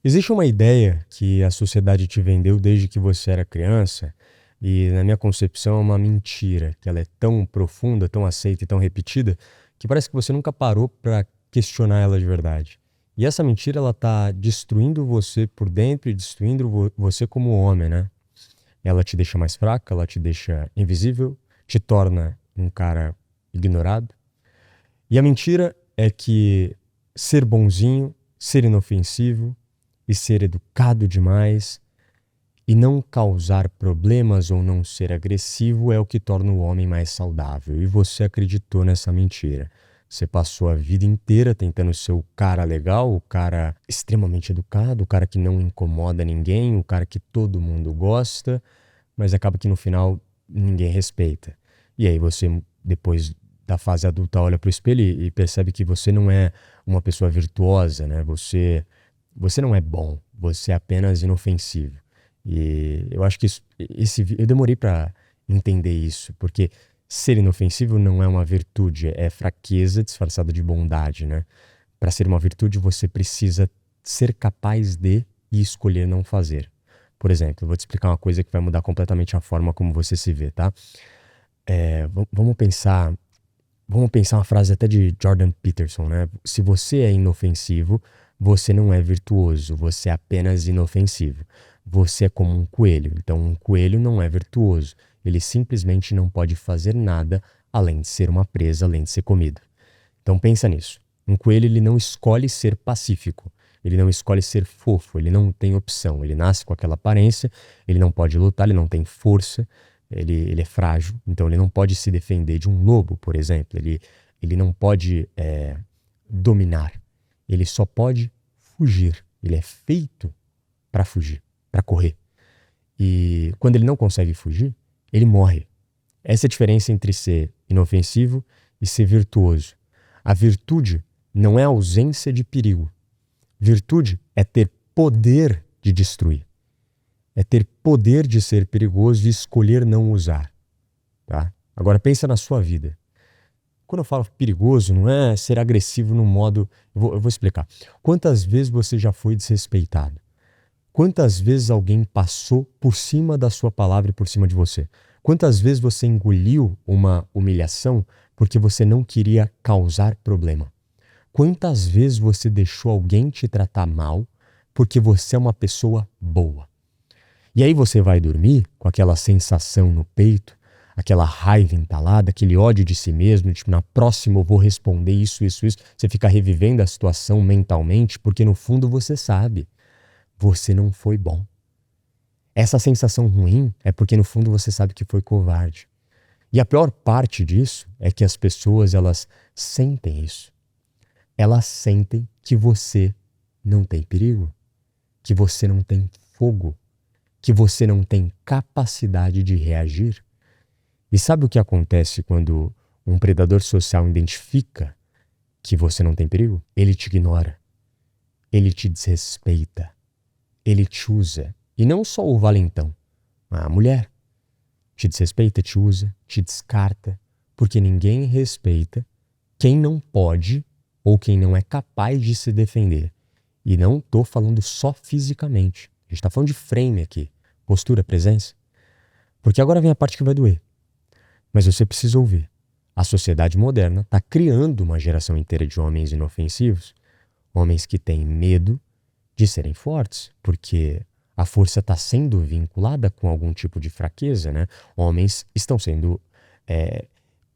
Existe uma ideia que a sociedade te vendeu desde que você era criança, e na minha concepção é uma mentira, que ela é tão profunda, tão aceita e tão repetida, que parece que você nunca parou para questionar ela de verdade. E essa mentira, ela tá destruindo você por dentro e destruindo você como homem, né? Ela te deixa mais fraco, ela te deixa invisível, te torna um cara ignorado. E a mentira é que ser bonzinho, ser inofensivo e ser educado demais e não causar problemas ou não ser agressivo é o que torna o homem mais saudável. E você acreditou nessa mentira. Você passou a vida inteira tentando ser o cara legal, o cara extremamente educado, o cara que não incomoda ninguém, o cara que todo mundo gosta, mas acaba que no final ninguém respeita. E aí você, depois da fase adulta, olha para o espelho e percebe que você não é uma pessoa virtuosa, né? Você não é bom, você é apenas inofensivo. E eu acho que eu demorei para entender isso, porque ser inofensivo não é uma virtude, é fraqueza disfarçada de bondade, né? Para ser uma virtude, você precisa ser capaz de e escolher não fazer. Por exemplo, eu vou te explicar uma coisa que vai mudar completamente a forma como você se vê, tá? Vamos pensar uma frase até de Jordan Peterson, né? Se você é inofensivo, você não é virtuoso, você é apenas inofensivo. Você é como um coelho, então um coelho não é virtuoso. Ele simplesmente não pode fazer nada além de ser uma presa, além de ser comido. Então pensa nisso. Um coelho, ele não escolhe ser pacífico, ele não escolhe ser fofo, ele não tem opção. Ele nasce com aquela aparência, ele não pode lutar, ele não tem força, ele é frágil, então ele não pode se defender de um lobo, por exemplo. Ele não pode dominar, ele só pode fugir. Ele é feito para fugir, para correr. E quando ele não consegue fugir, ele morre. Essa é a diferença entre ser inofensivo e ser virtuoso. A virtude não é a ausência de perigo. Virtude é ter poder de destruir. É ter poder de ser perigoso e escolher não usar. Tá? Agora pensa na sua vida. Quando eu falo perigoso, não é ser agressivo no modo... Eu vou explicar. Quantas vezes você já foi desrespeitado? Quantas vezes alguém passou por cima da sua palavra e por cima de você? Quantas vezes você engoliu uma humilhação porque você não queria causar problema? Quantas vezes você deixou alguém te tratar mal porque você é uma pessoa boa? E aí você vai dormir com aquela sensação no peito, aquela raiva entalada, aquele ódio de si mesmo, tipo, na próxima eu vou responder isso, isso, isso. Você fica revivendo a situação mentalmente porque no fundo você sabe, você não foi bom. Essa sensação ruim é porque no fundo você sabe que foi covarde. E a pior parte disso é que as pessoas, elas sentem isso. Elas sentem que você não tem perigo, que você não tem fogo, que você não tem capacidade de reagir. E sabe o que acontece quando um predador social identifica que você não tem perigo? Ele te ignora, ele te desrespeita, ele te usa. E não só o valentão, a mulher te desrespeita, te usa, te descarta, porque ninguém respeita quem não pode ou quem não é capaz de se defender. E não estou falando só fisicamente. A gente está falando de frame aqui, postura, presença. Porque agora vem a parte que vai doer. Mas você precisa ouvir. A sociedade moderna está criando uma geração inteira de homens inofensivos, homens que têm medo de serem fortes, porque a força está sendo vinculada com algum tipo de fraqueza, né? Homens estão sendo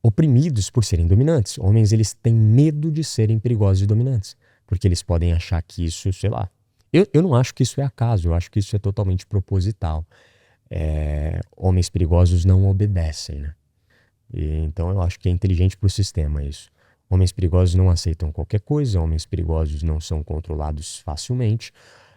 oprimidos por serem dominantes. Homens, eles têm medo de serem perigosos e dominantes, porque eles podem achar que isso, sei lá. Eu não acho que isso é acaso, eu acho que isso é totalmente proposital. Homens perigosos não obedecem, né? Então eu acho que é inteligente para o sistema isso. Homens perigosos não aceitam qualquer coisa, homens perigosos não são controlados facilmente.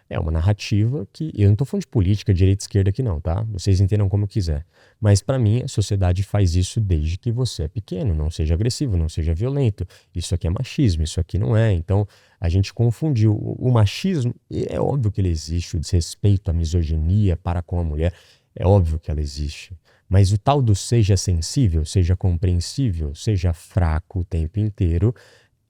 É uma narrativa que... Eu não estou falando de política, direita e esquerda aqui não, tá? Vocês entendam como quiser. Mas para mim a sociedade faz isso desde que você é pequeno. Não seja agressivo, não seja violento. Isso aqui é machismo, isso aqui não é. Então a gente confundiu. O machismo, é óbvio que ele existe. O desrespeito, a misoginia para com a mulher, é óbvio que ela existe. Mas o tal do seja sensível, seja compreensível, seja fraco o tempo inteiro,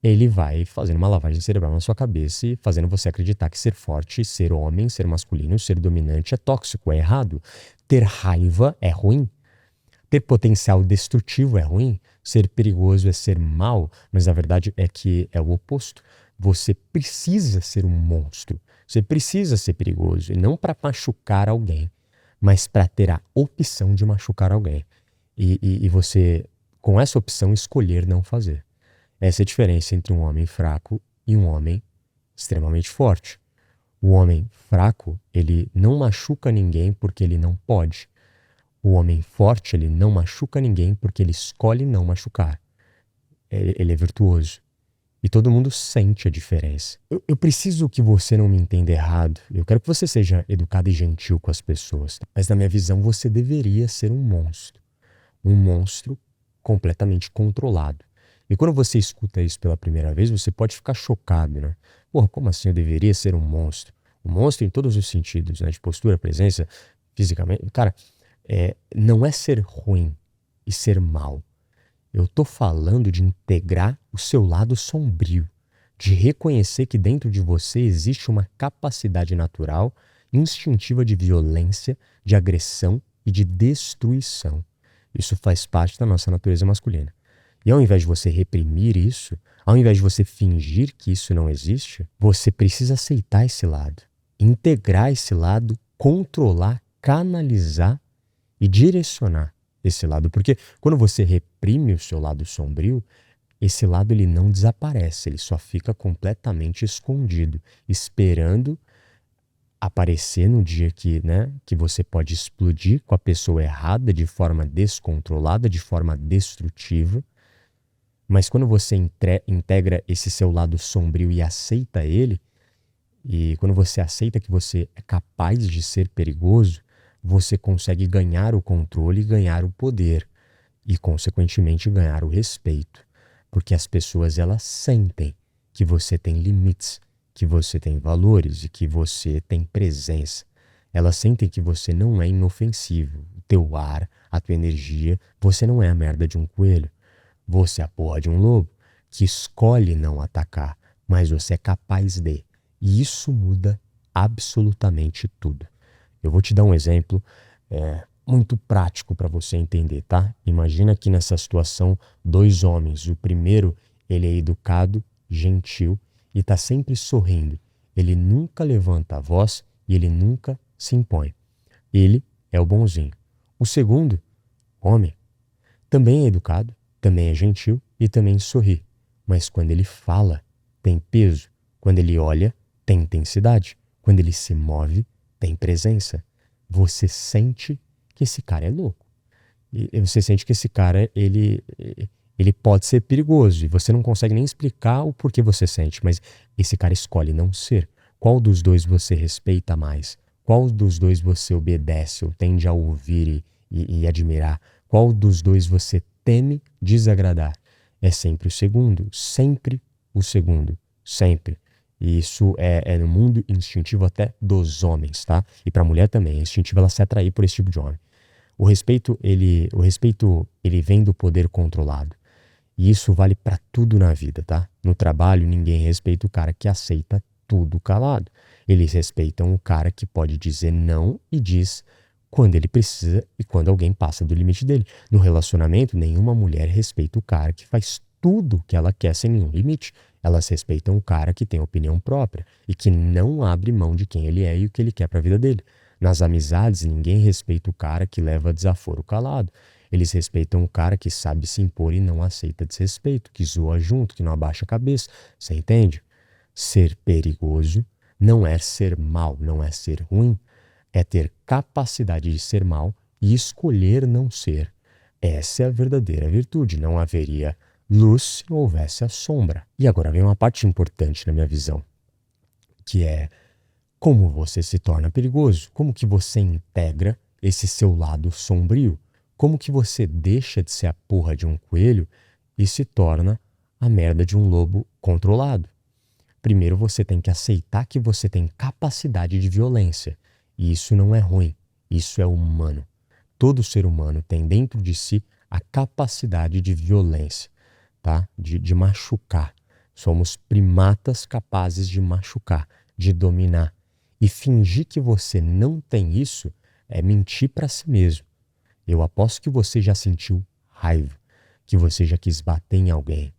ele vai fazendo uma lavagem cerebral na sua cabeça e fazendo você acreditar que ser forte, ser homem, ser masculino, ser dominante é tóxico, é errado. Ter raiva é ruim. Ter potencial destrutivo é ruim. Ser perigoso é ser mal. Mas a verdade é que é o oposto. Você precisa ser um monstro. Você precisa ser perigoso. E não para machucar alguém, mas para ter a opção de machucar alguém. E você, com essa opção, escolher não fazer. Essa é a diferença entre um homem fraco e um homem extremamente forte. O homem fraco, ele não machuca ninguém porque ele não pode. O homem forte, ele não machuca ninguém porque ele escolhe não machucar. Ele é virtuoso. E todo mundo sente a diferença. Eu preciso que você não me entenda errado. Eu quero que você seja educado e gentil com as pessoas. Mas na minha visão, você deveria ser um monstro. Um monstro completamente controlado. E quando você escuta isso pela primeira vez, você pode ficar chocado, né? Porra, como assim eu deveria ser um monstro? Um monstro em todos os sentidos, né? De postura, presença, fisicamente. Cara, não é ser ruim e ser mal. Eu tô falando de integrar o seu lado sombrio, de reconhecer que dentro de você existe uma capacidade natural, instintiva de violência, de agressão e de destruição. Isso faz parte da nossa natureza masculina. E ao invés de você reprimir isso, ao invés de você fingir que isso não existe, você precisa aceitar esse lado, integrar esse lado, controlar, canalizar e direcionar esse lado. Porque quando você reprime o seu lado sombrio, esse lado ele não desaparece, ele só fica completamente escondido, esperando aparecer no dia que você pode explodir com a pessoa errada, de forma descontrolada, de forma destrutiva. Mas quando você integra esse seu lado sombrio e aceita ele, e quando você aceita que você é capaz de ser perigoso, você consegue ganhar o controle e ganhar o poder. E, consequentemente, ganhar o respeito. Porque as pessoas, elas sentem que você tem limites, que você tem valores e que você tem presença. Elas sentem que você não é inofensivo. O teu ar, a tua energia, você não é a merda de um coelho. Você é a porra de um lobo que escolhe não atacar, mas você é capaz de. E isso muda absolutamente tudo. Eu vou te dar um exemplo muito prático para você entender, tá? Imagina aqui nessa situação 2 homens. O primeiro, ele é educado, gentil e está sempre sorrindo. Ele nunca levanta a voz e ele nunca se impõe. Ele é o bonzinho. O segundo, homem, também é educado, também é gentil e também sorri. Mas quando ele fala, tem peso. Quando ele olha, tem intensidade. Quando ele se move, tem presença. Você sente que esse cara é louco. E você sente que esse cara, ele pode ser perigoso. E você não consegue nem explicar o porquê você sente. Mas esse cara escolhe não ser. Qual dos dois você respeita mais? Qual dos dois você obedece ou tende a ouvir e admirar? Qual dos dois você teme desagradar? É sempre o segundo. Sempre o segundo. Sempre. E isso é no mundo instintivo até dos homens, tá? E para a mulher também. É instintivo ela se atrair por esse tipo de homem. O respeito, ele vem do poder controlado. E isso vale para tudo na vida, tá? No trabalho, ninguém respeita o cara que aceita tudo calado. Eles respeitam o cara que pode dizer não e diz quando ele precisa e quando alguém passa do limite dele. No relacionamento, nenhuma mulher respeita o cara que faz tudo o que ela quer sem nenhum limite. Elas respeitam o cara que tem opinião própria e que não abre mão de quem ele é e o que ele quer para a vida dele. Nas amizades, ninguém respeita o cara que leva desaforo calado. Eles respeitam o cara que sabe se impor e não aceita desrespeito, que zoa junto, que não abaixa a cabeça. Você entende? Ser perigoso não é ser mal, não é ser ruim. É ter capacidade de ser mal e escolher não ser. Essa é a verdadeira virtude. Não haveria luz se não houvesse a sombra. E agora vem uma parte importante na minha visão, que é como você se torna perigoso, como que você integra esse seu lado sombrio, como que você deixa de ser a porra de um coelho e se torna a merda de um lobo controlado. Primeiro você tem que aceitar que você tem capacidade de violência. E isso não é ruim, isso é humano. Todo ser humano tem dentro de si a capacidade de violência, tá? De machucar. Somos primatas capazes de machucar, de dominar. E fingir que você não tem isso é mentir para si mesmo. Eu aposto que você já sentiu raiva, que você já quis bater em alguém.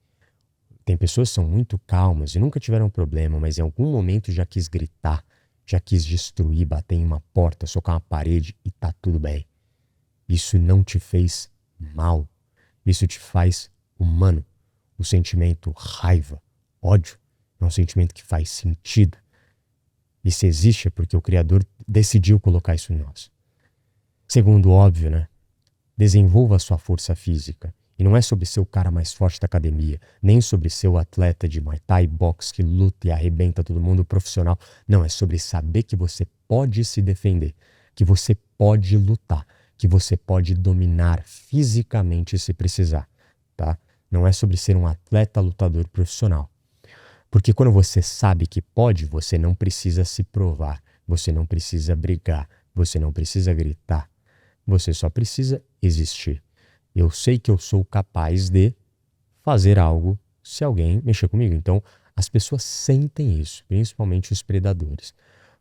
Tem pessoas que são muito calmas e nunca tiveram problema, mas em algum momento já quis gritar, já quis destruir, bater em uma porta, socar uma parede e tá tudo bem. Isso não te fez mal. Isso te faz humano. O sentimento raiva, ódio, é um sentimento que faz sentido. E se existe é porque o Criador decidiu colocar isso em nós. Segundo, óbvio, né? Desenvolva a sua força física. E não é sobre ser o cara mais forte da academia, nem sobre ser o atleta de Muay Thai, boxe que luta e arrebenta todo mundo, profissional. Não, é sobre saber que você pode se defender, que você pode lutar, que você pode dominar fisicamente se precisar, tá? Não é sobre ser um atleta lutador profissional. Porque quando você sabe que pode, você não precisa se provar, você não precisa brigar, você não precisa gritar, você só precisa existir. Eu sei que eu sou capaz de fazer algo se alguém mexer comigo. Então, as pessoas sentem isso, principalmente os predadores.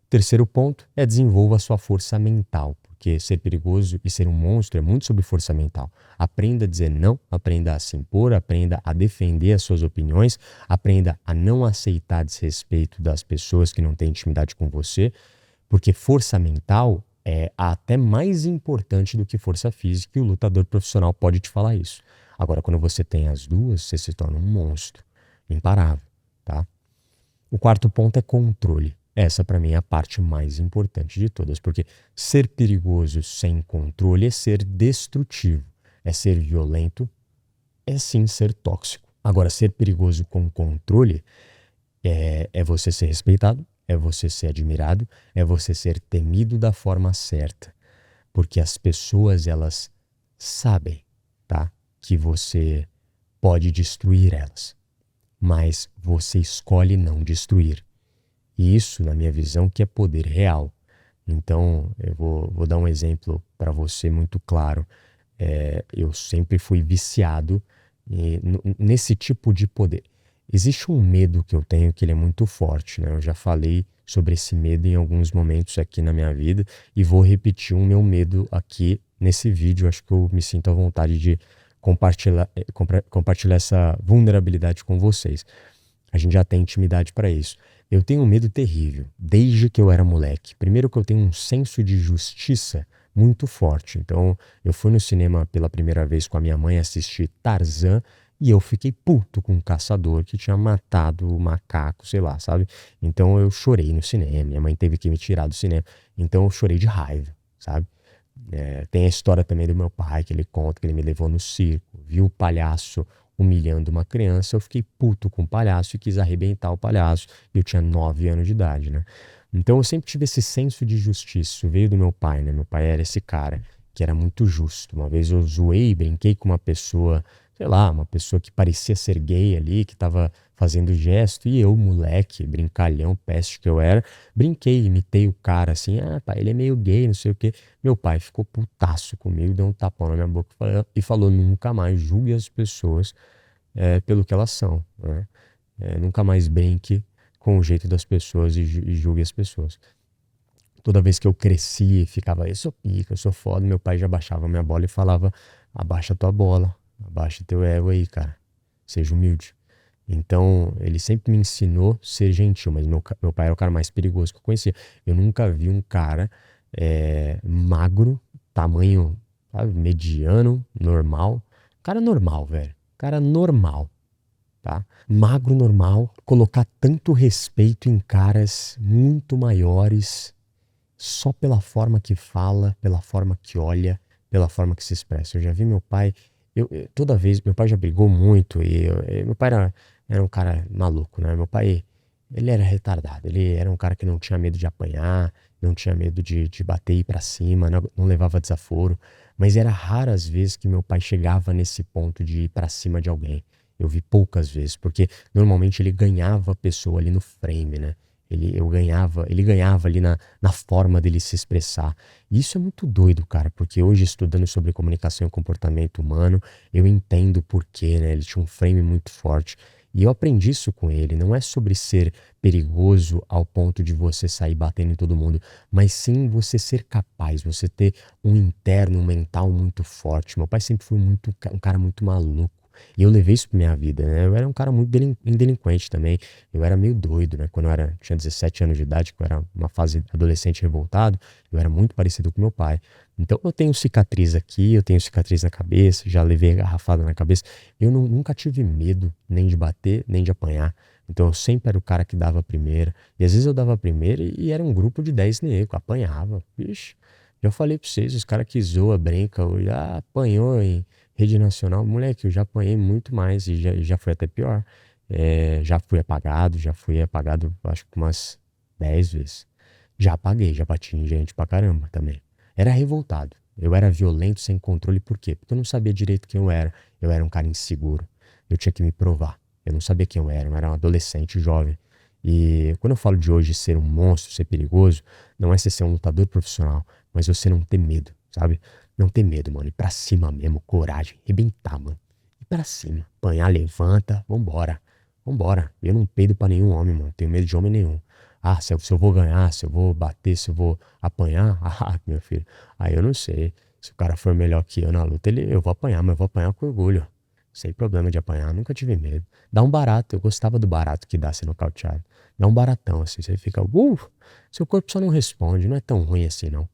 O terceiro ponto é desenvolva a sua força mental, porque ser perigoso e ser um monstro é muito sobre força mental. Aprenda a dizer não, aprenda a se impor, aprenda a defender as suas opiniões, aprenda a não aceitar desrespeito das pessoas que não têm intimidade com você, porque força mental é até mais importante do que força física e o lutador profissional pode te falar isso. Agora, quando você tem as duas, você se torna um monstro, imparável, tá? O quarto ponto é controle. Essa, para mim, é a parte mais importante de todas, porque ser perigoso sem controle é ser destrutivo, é ser violento, é sim ser tóxico. Agora, ser perigoso com controle é você ser respeitado, é você ser admirado, é você ser temido da forma certa. Porque as pessoas, elas sabem, tá? Que você pode destruir elas, mas você escolhe não destruir. E isso, na minha visão, que é poder real. Então, eu vou dar um exemplo para você muito claro. Eu sempre fui viciado nesse tipo de poder. Existe um medo que eu tenho que ele é muito forte, né? Eu já falei sobre esse medo em alguns momentos aqui na minha vida e vou repetir o meu medo aqui nesse vídeo. Acho que eu me sinto à vontade de compartilhar essa vulnerabilidade com vocês. A gente já tem intimidade para isso. Eu tenho um medo terrível, desde que eu era moleque. Primeiro que eu tenho um senso de justiça muito forte. Então, eu fui no cinema pela primeira vez com a minha mãe assistir Tarzan e eu fiquei puto com um caçador que tinha matado o macaco, sei lá, sabe? Então, eu chorei no cinema. Minha mãe teve que me tirar do cinema. Então, eu chorei de raiva, sabe? Tem a história também do meu pai, que ele conta que ele me levou no circo, viu o palhaço humilhando uma criança, eu fiquei puto com o palhaço e quis arrebentar o palhaço. Eu tinha 9 anos de idade, né? Então eu sempre tive esse senso de justiça. Isso veio do meu pai, né? Meu pai era esse cara que era muito justo. Uma vez eu zoei, brinquei com uma pessoa, sei lá, uma pessoa que parecia ser gay ali, que tava fazendo gesto, e eu, moleque, brincalhão, peste que eu era, brinquei, imitei o cara assim, pai, ele é meio gay, não sei o quê. Meu pai ficou putaço comigo, deu um tapão na minha boca e falou, nunca mais julgue as pessoas pelo que elas são, né? Nunca mais brinque com o jeito das pessoas e julgue as pessoas. Toda vez que eu cresci, ficava, eu sou pica, eu sou foda, meu pai já baixava minha bola e falava, abaixa tua bola, abaixa teu ego aí, cara, seja humilde. Então, ele sempre me ensinou a ser gentil, mas meu pai era o cara mais perigoso que eu conhecia. Eu nunca vi um cara magro, tamanho, sabe, mediano, normal. Cara normal, velho. Cara normal, tá? Magro normal, colocar tanto respeito em caras muito maiores só pela forma que fala, pela forma que olha, pela forma que se expressa. Eu já vi meu pai, toda vez, meu pai já brigou muito e meu pai era um cara maluco, né? Meu pai, ele era retardado, ele era um cara que não tinha medo de apanhar, não tinha medo de bater e ir pra cima, não levava desaforo, mas era raras vezes que meu pai chegava nesse ponto de ir pra cima de alguém. Eu vi poucas vezes, porque normalmente ele ganhava a pessoa ali no frame, né? Ele ganhava ali na forma dele se expressar. E isso é muito doido, cara, porque hoje estudando sobre comunicação e comportamento humano, eu entendo o porquê, né? Ele tinha um frame muito forte. E eu aprendi isso com ele. Não é sobre ser perigoso ao ponto de você sair batendo em todo mundo, mas sim você ser capaz, você ter um interno, um mental muito forte. Meu pai sempre foi um cara muito maluco. E eu levei isso pra minha vida, né? Eu era um cara muito delinquente também. Eu era meio doido, né? Quando tinha 17 anos de idade, que eu era uma fase adolescente revoltado, eu era muito parecido com meu pai. Então eu tenho cicatriz aqui, eu tenho cicatriz na cabeça, já levei garrafada na cabeça. Eu nunca tive medo nem de bater, nem de apanhar. Então eu sempre era o cara que dava a primeira. E às vezes eu dava a primeira e era um grupo de 10 negros, apanhava. Vixe, já falei pra vocês, os caras que zoa, brinca, já apanhou em rede nacional. Moleque, eu já apanhei muito mais e já foi até pior. Já fui apagado acho que umas 10 vezes. Já apaguei, já bati em gente pra caramba também. Era revoltado. Eu era violento, sem controle, por quê? Porque eu não sabia direito quem eu era. Eu era um cara inseguro. Eu tinha que me provar. Eu não sabia quem eu era um adolescente jovem. E quando eu falo de hoje ser um monstro, ser perigoso, não é você ser um lutador profissional, mas você não ter medo, sabe? Não ter medo, mano. Ir pra cima mesmo, coragem, arrebentar, mano. Ir pra cima. Apanhar, levanta, vambora. Vambora. Eu não peido pra nenhum homem, mano. Tenho medo de homem nenhum. Ah, se eu vou ganhar, se eu vou bater, se eu vou apanhar, ah, meu filho. Aí eu não sei. Se o cara for melhor que eu na luta, eu vou apanhar, mas eu vou apanhar com orgulho. Sem problema de apanhar, nunca tive medo. Dá um barato, eu gostava do barato que dá ser nocauteado. Dá um baratão, assim, você fica, seu corpo só não responde, não é tão ruim assim, não.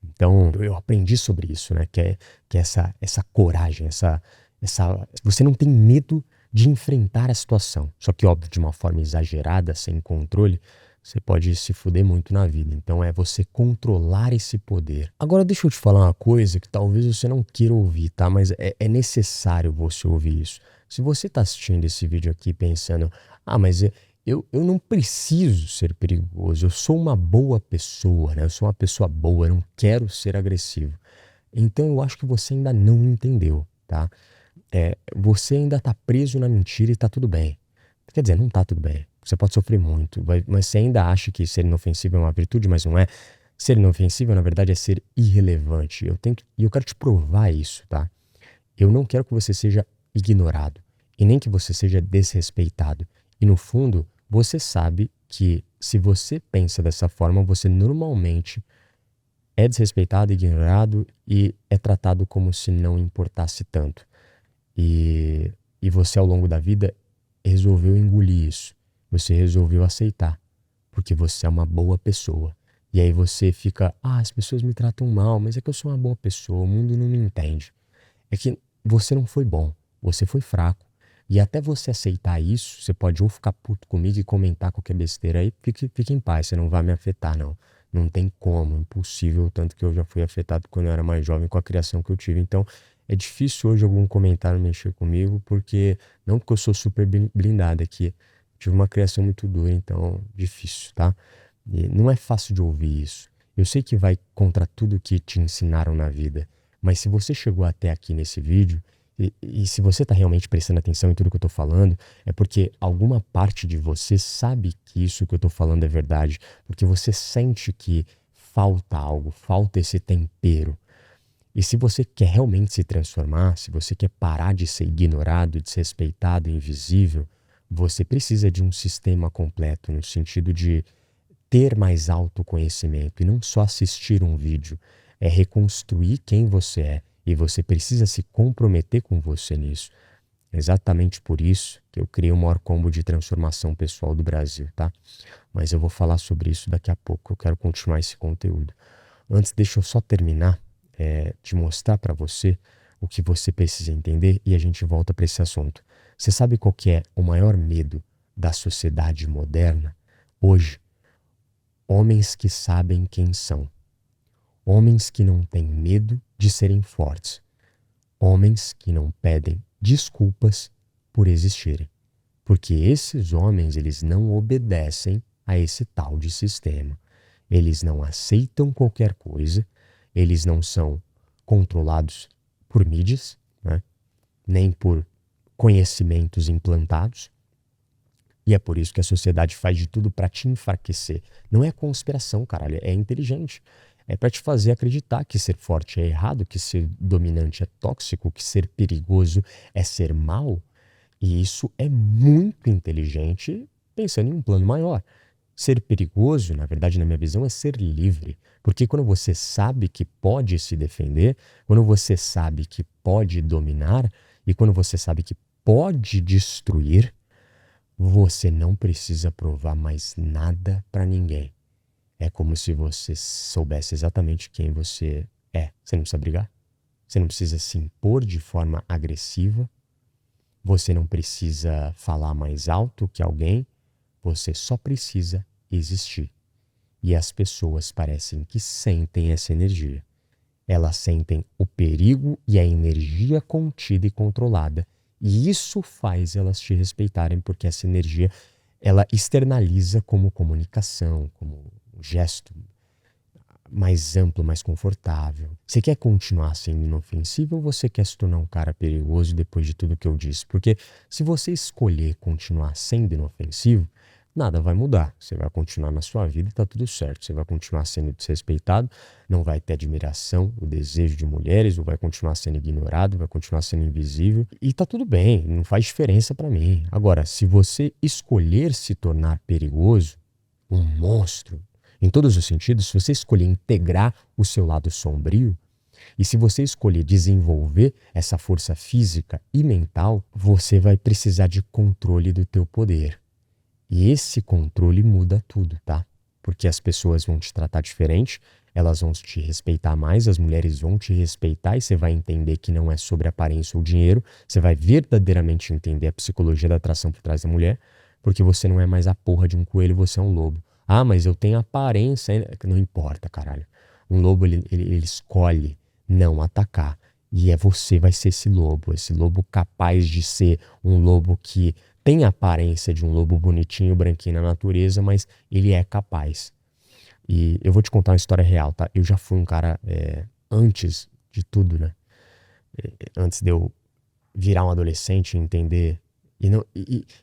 Então, eu aprendi sobre isso, né? Que é essa coragem, você não tem medo de enfrentar a situação. Só que, óbvio, de uma forma exagerada, sem controle, você pode se fuder muito na vida. Então, é você controlar esse poder. Agora, deixa eu te falar uma coisa que talvez você não queira ouvir, tá? Mas é necessário você ouvir isso. Se você tá assistindo esse vídeo aqui pensando, mas eu não preciso ser perigoso, eu sou uma boa pessoa, né? Eu sou uma pessoa boa, eu não quero ser agressivo. Então eu acho que você ainda não entendeu, tá? Você ainda tá preso na mentira e tá tudo bem. Quer dizer, não tá tudo bem. Você pode sofrer muito, mas você ainda acha que ser inofensivo é uma virtude, mas não é. Ser inofensivo, na verdade, é ser irrelevante. E eu quero te provar isso, tá? Eu não quero que você seja ignorado e nem que você seja desrespeitado. E no fundo, você sabe que se você pensa dessa forma, você normalmente é desrespeitado, ignorado e é tratado como se não importasse tanto. E você, ao longo da vida, resolveu engolir isso. Você resolveu aceitar, porque você é uma boa pessoa. E aí você fica, as pessoas me tratam mal, mas é que eu sou uma boa pessoa, o mundo não me entende. É que você não foi bom, você foi fraco. E até você aceitar isso, você pode ou ficar puto comigo e comentar qualquer besteira aí, fique em paz, você não vai me afetar, não. Não tem como, impossível, tanto que eu já fui afetado quando eu era mais jovem com a criação que eu tive. Então, é difícil hoje algum comentário mexer comigo, não porque eu sou super blindado, é que tive uma criação muito dura, então, difícil, tá? E não é fácil de ouvir isso. Eu sei que vai contra tudo que te ensinaram na vida, mas se você chegou até aqui nesse vídeo, e se você está realmente prestando atenção em tudo que eu estou falando, é porque alguma parte de você sabe que isso que eu estou falando é verdade, porque você sente que falta algo, falta esse tempero. E se você quer realmente se transformar, se você quer parar de ser ignorado, desrespeitado, invisível, você precisa de um sistema completo, no sentido de ter mais autoconhecimento e não só assistir um vídeo. É reconstruir quem você é e você precisa se comprometer com você nisso. É exatamente por isso que eu criei o maior combo de transformação pessoal do Brasil, tá? Mas eu vou falar sobre isso daqui a pouco, eu quero continuar esse conteúdo. Antes, deixa eu só terminar, de mostrar para você o que você precisa entender e a gente volta para esse assunto. Você sabe qual que é o maior medo da sociedade moderna hoje? Homens que sabem quem são. Homens que não têm medo de serem fortes. Homens que não pedem desculpas por existirem. Porque esses homens, eles não obedecem a esse tal de sistema. Eles não aceitam qualquer coisa, eles não são controlados por mídias, né? Nem por conhecimentos implantados. E é por isso que a sociedade faz de tudo para te enfraquecer. Não é conspiração, caralho, é inteligente. É para te fazer acreditar que ser forte é errado, que ser dominante é tóxico, que ser perigoso é ser mal. E isso é muito inteligente pensando em um plano maior. Ser perigoso, na verdade, na minha visão, é ser livre. Porque quando você sabe que pode se defender, quando você sabe que pode dominar e quando você sabe que pode destruir, você não precisa provar mais nada para ninguém. É como se você soubesse exatamente quem você é. Você não precisa brigar. Você não precisa se impor de forma agressiva. Você não precisa falar mais alto que alguém. Você só precisa existir. E as pessoas parecem que sentem essa energia. Elas sentem o perigo e a energia contida e controlada. E isso faz elas te respeitarem, porque essa energia ela externaliza como comunicação, como um gesto mais amplo, mais confortável. Você quer continuar sendo inofensivo ou você quer se tornar um cara perigoso depois de tudo que eu disse? Porque se você escolher continuar sendo inofensivo, nada vai mudar. Você vai continuar na sua vida e tá tudo certo. Você vai continuar sendo desrespeitado, não vai ter admiração, o desejo de mulheres, ou vai continuar sendo ignorado, vai continuar sendo invisível. E tá tudo bem, não faz diferença para mim. Agora, se você escolher se tornar perigoso, um monstro, em todos os sentidos, se você escolher integrar o seu lado sombrio, e se você escolher desenvolver essa força física e mental, você vai precisar de controle do teu poder. E esse controle muda tudo, tá? Porque as pessoas vão te tratar diferente, elas vão te respeitar mais, as mulheres vão te respeitar e você vai entender que não é sobre aparência ou dinheiro, você vai verdadeiramente entender a psicologia da atração por trás da mulher, porque você não é mais a porra de um coelho, você é um lobo. Ah, mas eu tenho aparência. Não importa, caralho. Um lobo, ele escolhe não atacar. E é você vai ser esse lobo capaz de ser um lobo que tem a aparência de um lobo bonitinho, branquinho na natureza, mas ele é capaz. E eu vou te contar uma história real, tá? Eu já fui um cara, antes de tudo, né? Antes de eu virar um adolescente e entender.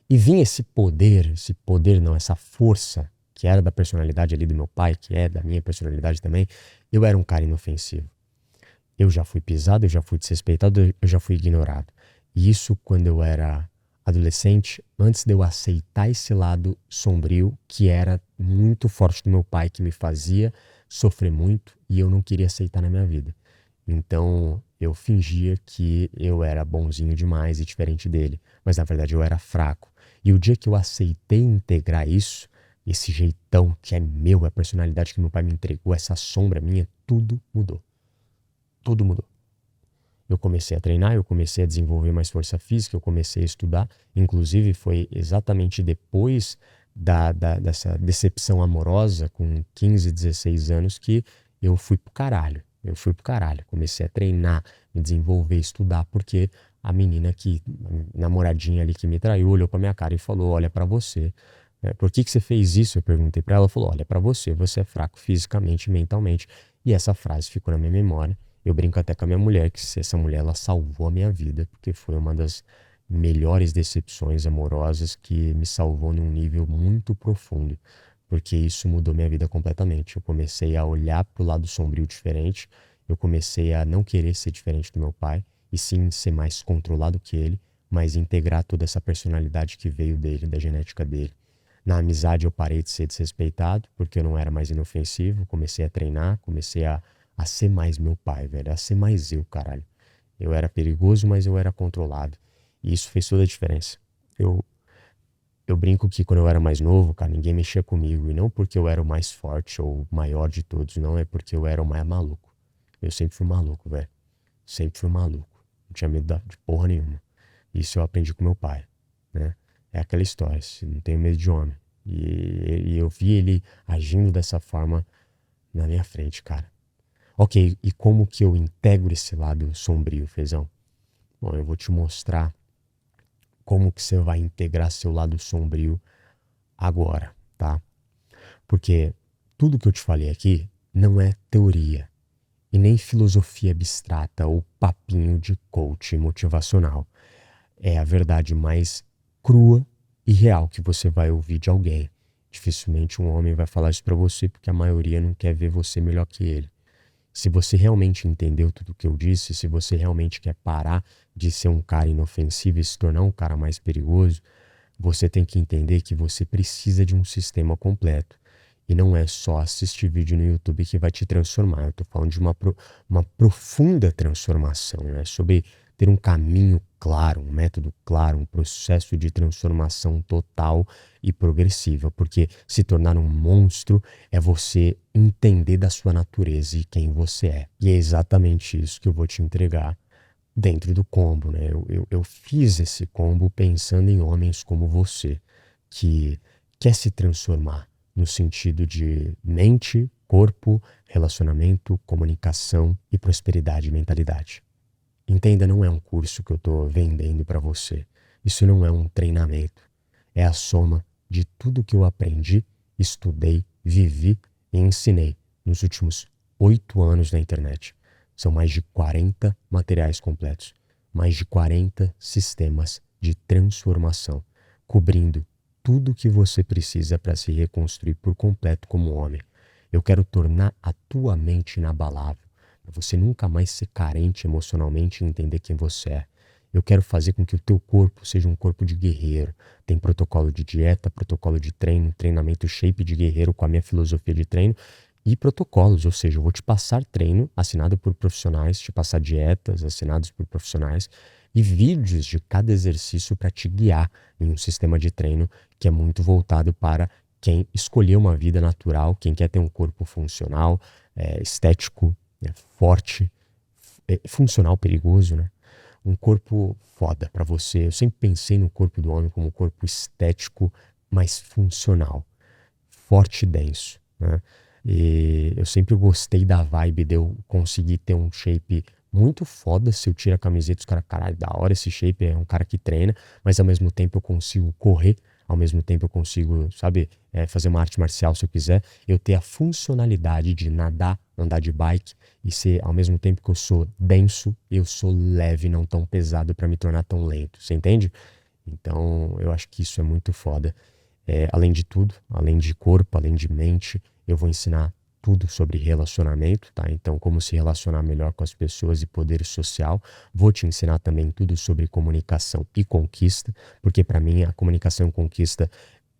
E vinha esse poder não, essa força que era da personalidade ali do meu pai, que é da minha personalidade também, eu era um cara inofensivo. Eu já fui pisado, eu já fui desrespeitado, eu já fui ignorado. E isso quando eu era adolescente, antes de eu aceitar esse lado sombrio, que era muito forte do meu pai, que me fazia sofrer muito e eu não queria aceitar na minha vida. Então eu fingia que eu era bonzinho demais e diferente dele, mas na verdade eu era fraco. E o dia que eu aceitei integrar isso, esse jeitão que é meu, a personalidade que meu pai me entregou, essa sombra minha, tudo mudou. Tudo mudou. Eu comecei a treinar, eu comecei a desenvolver mais força física, eu comecei a estudar. Inclusive foi exatamente depois dessa decepção amorosa, com 15, 16 anos, que eu fui pro caralho. Eu fui pro caralho. Comecei a treinar, me desenvolver, estudar, porque a menina que, a namoradinha ali que me traiu, olhou pra minha cara e falou, olha pra você. Por que você fez isso? Eu perguntei pra ela, ela falou, olha pra você, você é fraco fisicamente e mentalmente. E essa frase ficou na minha memória. Eu brinco até com a minha mulher, que essa mulher ela salvou a minha vida, porque foi uma das melhores decepções amorosas que me salvou num nível muito profundo, porque isso mudou minha vida completamente. Eu comecei a olhar pro lado sombrio diferente, eu comecei a não querer ser diferente do meu pai, e sim ser mais controlado que ele, mas integrar toda essa personalidade que veio dele, da genética dele. Na amizade eu parei de ser desrespeitado, porque eu não era mais inofensivo, comecei a treinar, comecei a ser mais meu pai, velho, a ser mais eu, caralho. Eu era perigoso, mas eu era controlado. E isso fez toda a diferença. Eu, eu brinco que quando eu era mais novo, cara, ninguém mexia comigo. E não porque eu era o mais forte ou o maior de todos, não, é porque eu era o mais maluco. Eu sempre fui maluco, velho. Sempre fui maluco. Não tinha medo de porra nenhuma. Isso eu aprendi com meu pai, né? É aquela história, não tenho medo de homem. E eu vi ele agindo dessa forma na minha frente, cara. Ok, e como que eu integro esse lado sombrio, Fezão? Bom, eu vou te mostrar como que você vai integrar seu lado sombrio agora, tá? Porque tudo que eu te falei aqui não é teoria e nem filosofia abstrata ou papinho de coach motivacional. É a verdade mais crua e real que você vai ouvir de alguém. Dificilmente um homem vai falar isso pra você porque a maioria não quer ver você melhor que ele. Se você realmente entendeu tudo o que eu disse, se você realmente quer parar de ser um cara inofensivo e se tornar um cara mais perigoso, você tem que entender que você precisa de um sistema completo. E não é só assistir vídeo no YouTube que vai te transformar. Eu estou falando de uma profunda transformação, né? Sobre ter um caminho claro, um método claro, um processo de transformação total e progressiva. Porque se tornar um monstro é você entender da sua natureza e quem você é. E é exatamente isso que eu vou te entregar dentro do combo, né? Eu fiz esse combo pensando em homens como você, que quer se transformar no sentido de mente, corpo, relacionamento, comunicação e prosperidade e mentalidade. Entenda, não é um curso que eu estou vendendo para você. Isso não é um treinamento. É a soma de tudo que eu aprendi, estudei, vivi e ensinei nos últimos 8 anos na internet. São mais de 40 materiais completos, mais de 40 sistemas de transformação, cobrindo tudo que você precisa para se reconstruir por completo como homem. Eu quero tornar a tua mente inabalável, para você nunca mais ser carente emocionalmente e entender quem você é. Eu quero fazer com que o teu corpo seja um corpo de guerreiro. Tem protocolo de dieta, protocolo de treino, treinamento shape de guerreiro com a minha filosofia de treino e protocolos, ou seja, eu vou te passar treino assinado por profissionais, te passar dietas assinadas por profissionais e vídeos de cada exercício para te guiar em um sistema de treino que é muito voltado para quem escolheu uma vida natural, quem quer ter um corpo funcional, estético, forte, funcional, perigoso, né? Um corpo foda para você. Eu sempre pensei no corpo do homem como um corpo estético, mas funcional, forte e denso, né? E eu sempre gostei da vibe de eu conseguir ter um shape muito foda. Se eu tiro a camiseta, os caras, caralho, da hora esse shape, é um cara que treina, mas ao mesmo tempo eu consigo correr, ao mesmo tempo eu consigo, sabe, fazer uma arte marcial se eu quiser. Eu ter a funcionalidade de nadar, andar de bike e ser, ao mesmo tempo que eu sou denso, eu sou leve, não tão pesado para me tornar tão lento, você entende? Então eu acho que isso é muito foda. Além de tudo, além de corpo, além de mente, eu vou ensinar tudo sobre relacionamento, tá? Então, como se relacionar melhor com as pessoas e poder social. Vou te ensinar também tudo sobre comunicação e conquista, porque para mim a comunicação e conquista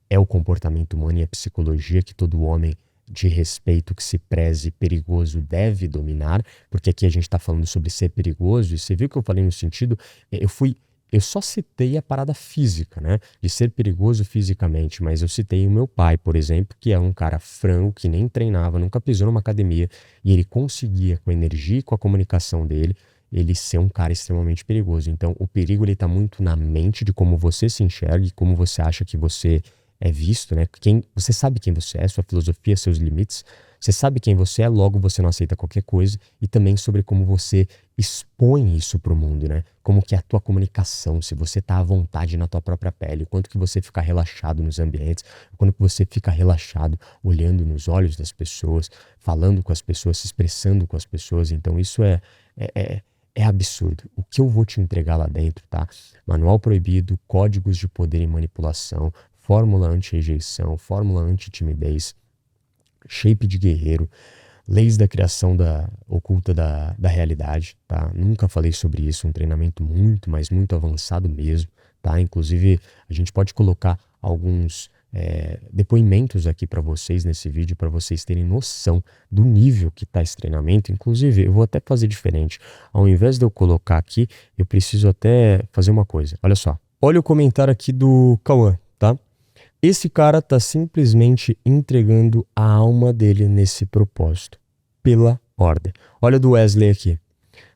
é o comportamento humano e a psicologia que todo homem de respeito, que se preze perigoso, deve dominar, porque aqui a gente está falando sobre ser perigoso, e você viu que eu falei no sentido, eu só citei a parada física, né? De ser perigoso fisicamente, mas eu citei o meu pai, por exemplo, que é um cara frango, que nem treinava, nunca pisou numa academia, e ele conseguia, com a energia e com a comunicação dele, ele ser um cara extremamente perigoso. Então, o perigo ele tá muito na mente de como você se enxerga e como você acha que você é visto, né? Você sabe quem você é, sua filosofia, seus limites. Você sabe quem você é, logo você não aceita qualquer coisa. E também sobre como você expõe isso para o mundo, né? Como que é a tua comunicação, se você tá à vontade na tua própria pele, o quanto que você fica relaxado nos ambientes, o quanto que você fica relaxado olhando nos olhos das pessoas, falando com as pessoas, se expressando com as pessoas. Então isso é absurdo. O que eu vou te entregar lá dentro, tá? Manual proibido, códigos de poder e manipulação, fórmula anti-rejeição, fórmula anti-timidez, shape de guerreiro, leis da criação oculta da realidade, tá? Nunca falei sobre isso, um treinamento muito, mas muito avançado mesmo, tá? Inclusive, a gente pode colocar alguns depoimentos aqui para vocês nesse vídeo, para vocês terem noção do nível que tá esse treinamento. Inclusive, eu vou até fazer diferente. Ao invés de eu colocar aqui, eu preciso até fazer uma coisa. Olha só. Olha o comentário aqui do Cauã, tá? Esse cara tá simplesmente entregando a alma dele nesse propósito, pela ordem. Olha do Wesley aqui.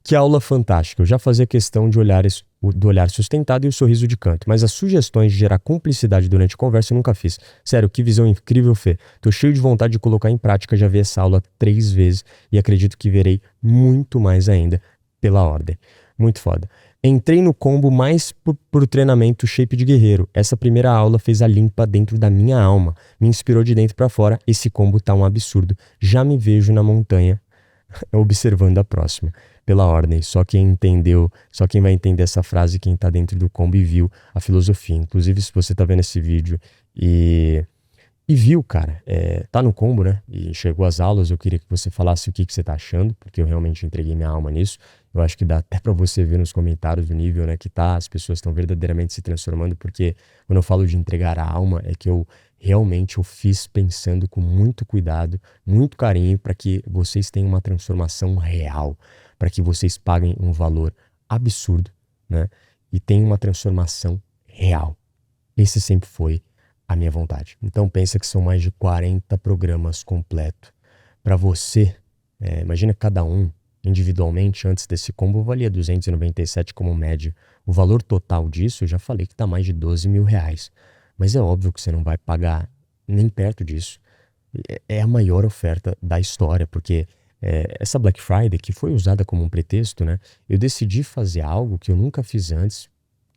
Que aula fantástica. Eu já fazia questão do olhar sustentado e o sorriso de canto, mas as sugestões de gerar cumplicidade durante a conversa eu nunca fiz. Sério, que visão incrível, Fê. Tô cheio de vontade de colocar em prática, já vi essa aula 3 vezes e acredito que verei muito mais ainda pela ordem. Muito foda. Entrei no combo mais por treinamento shape de guerreiro. Essa primeira aula fez a limpa dentro da minha alma. Me inspirou de dentro pra fora. Esse combo tá um absurdo. Já me vejo na montanha observando a próxima. Pela ordem. Só quem vai entender essa frase, quem tá dentro do combo e viu a filosofia. Inclusive, se você tá vendo esse vídeo e e viu, cara, tá no combo, né? E chegou às aulas, eu queria que você falasse o que que você tá achando, porque eu realmente entreguei minha alma nisso. Eu acho que dá até pra você ver nos comentários o nível, né, que tá, as pessoas estão verdadeiramente se transformando, porque quando eu falo de entregar a alma, é que eu realmente eu fiz pensando com muito cuidado, muito carinho, para que vocês tenham uma transformação real, para que vocês paguem um valor absurdo, né? E tenham uma transformação real. Esse sempre foi a minha vontade. Então pensa que são mais de 40 programas completos. Para você, imagina cada um individualmente, antes desse combo, valia 297 como média. O valor total disso, eu já falei que está mais de 12 mil reais. Mas é óbvio que você não vai pagar nem perto disso. É a maior oferta da história, porque essa Black Friday, que foi usada como um pretexto, né? Eu decidi fazer algo que eu nunca fiz antes,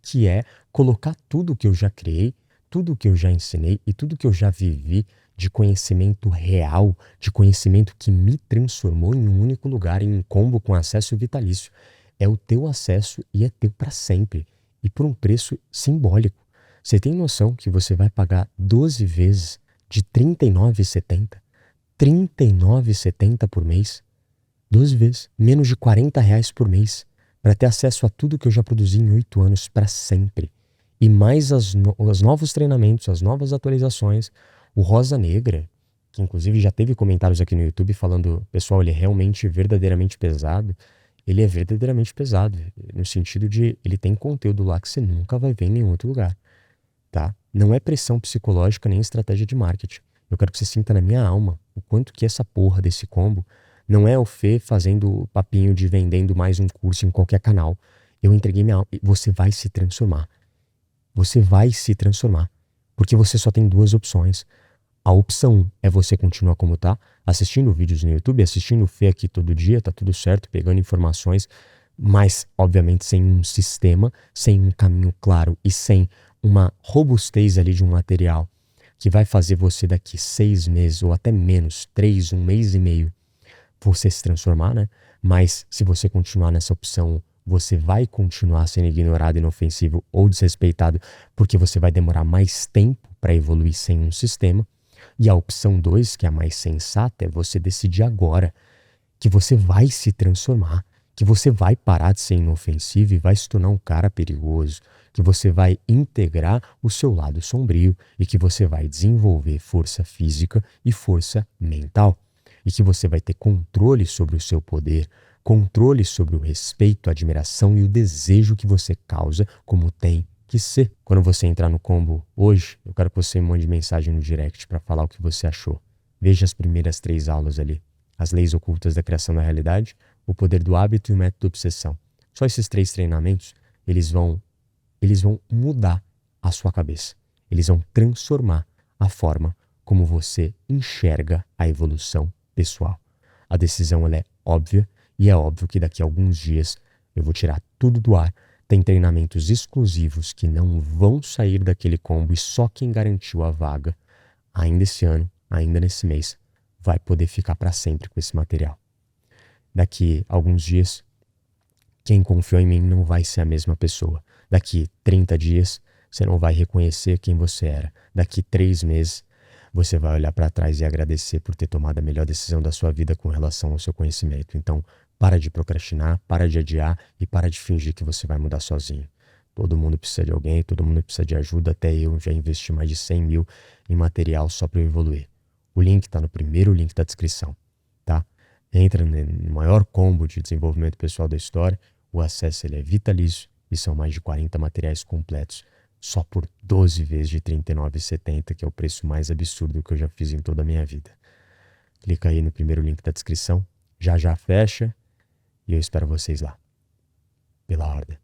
que é colocar tudo que eu já criei, tudo que eu já ensinei e tudo que eu já vivi de conhecimento real, de conhecimento que me transformou em um único lugar, em um combo com acesso vitalício. É o teu acesso e é teu para sempre. E por um preço simbólico. Você tem noção que você vai pagar 12 vezes de R$ 39,70? R$ 39,70 por mês? 12 vezes. Menos de R$ 40 por mês para ter acesso a tudo que eu já produzi em 8 anos para sempre. E mais os novos treinamentos, as novas atualizações. O Rosa Negra, que inclusive já teve comentários aqui no YouTube falando, pessoal, ele é realmente verdadeiramente pesado. Ele é verdadeiramente pesado, no sentido de ele tem conteúdo lá que você nunca vai ver em nenhum outro lugar, tá? Não é pressão psicológica nem estratégia de marketing. Eu quero que você sinta na minha alma o quanto que essa porra desse combo não é o Fê fazendo papinho de vendendo mais um curso em qualquer canal. Eu entreguei minha alma e você vai se transformar. Você vai se transformar. Porque você só tem duas opções. A opção 1 é você continuar como tá, assistindo vídeos no YouTube, assistindo o Fê aqui todo dia, tá tudo certo, pegando informações, mas obviamente sem um sistema, sem um caminho claro e sem uma robustez ali de um material que vai fazer você daqui 6 meses ou até menos, 3, um mês e meio, você se transformar, né? Mas se você continuar nessa opção, você vai continuar sendo ignorado, inofensivo ou desrespeitado, porque você vai demorar mais tempo para evoluir sem um sistema. E a opção 2, que é a mais sensata, é você decidir agora que você vai se transformar, que você vai parar de ser inofensivo e vai se tornar um cara perigoso, que você vai integrar o seu lado sombrio e que você vai desenvolver força física e força mental. E que você vai ter controle sobre o seu poder, controle sobre o respeito, a admiração e o desejo que você causa, como tem que ser. Quando você entrar no combo hoje, eu quero que você me mande mensagem no direct para falar o que você achou. Veja as primeiras 3 aulas ali. As leis ocultas da criação da realidade, o poder do hábito e o método obsessão. Só esses 3 treinamentos, eles vão mudar a sua cabeça. Eles vão transformar a forma como você enxerga a evolução pessoal. A decisão ela é óbvia e é óbvio que daqui a alguns dias eu vou tirar tudo do ar. Tem treinamentos exclusivos que não vão sair daquele combo e só quem garantiu a vaga ainda esse ano, ainda nesse mês, vai poder ficar para sempre com esse material. Daqui a alguns dias, quem confiou em mim não vai ser a mesma pessoa. Daqui 30 dias, você não vai reconhecer quem você era. Daqui 3 meses, você vai olhar para trás e agradecer por ter tomado a melhor decisão da sua vida com relação ao seu conhecimento. Então, para de procrastinar, para de adiar e para de fingir que você vai mudar sozinho. Todo mundo precisa de alguém, todo mundo precisa de ajuda. Até eu já investi mais de 100 mil em material só para eu evoluir. O link está no primeiro link da descrição, tá? Entra no maior combo de desenvolvimento pessoal da história. O acesso ele é vitalício e são mais de 40 materiais completos só por 12 vezes de R$ 39,70, que é o preço mais absurdo que eu já fiz em toda a minha vida. Clica aí no primeiro link da descrição, já fecha e eu espero vocês lá. Pela ordem.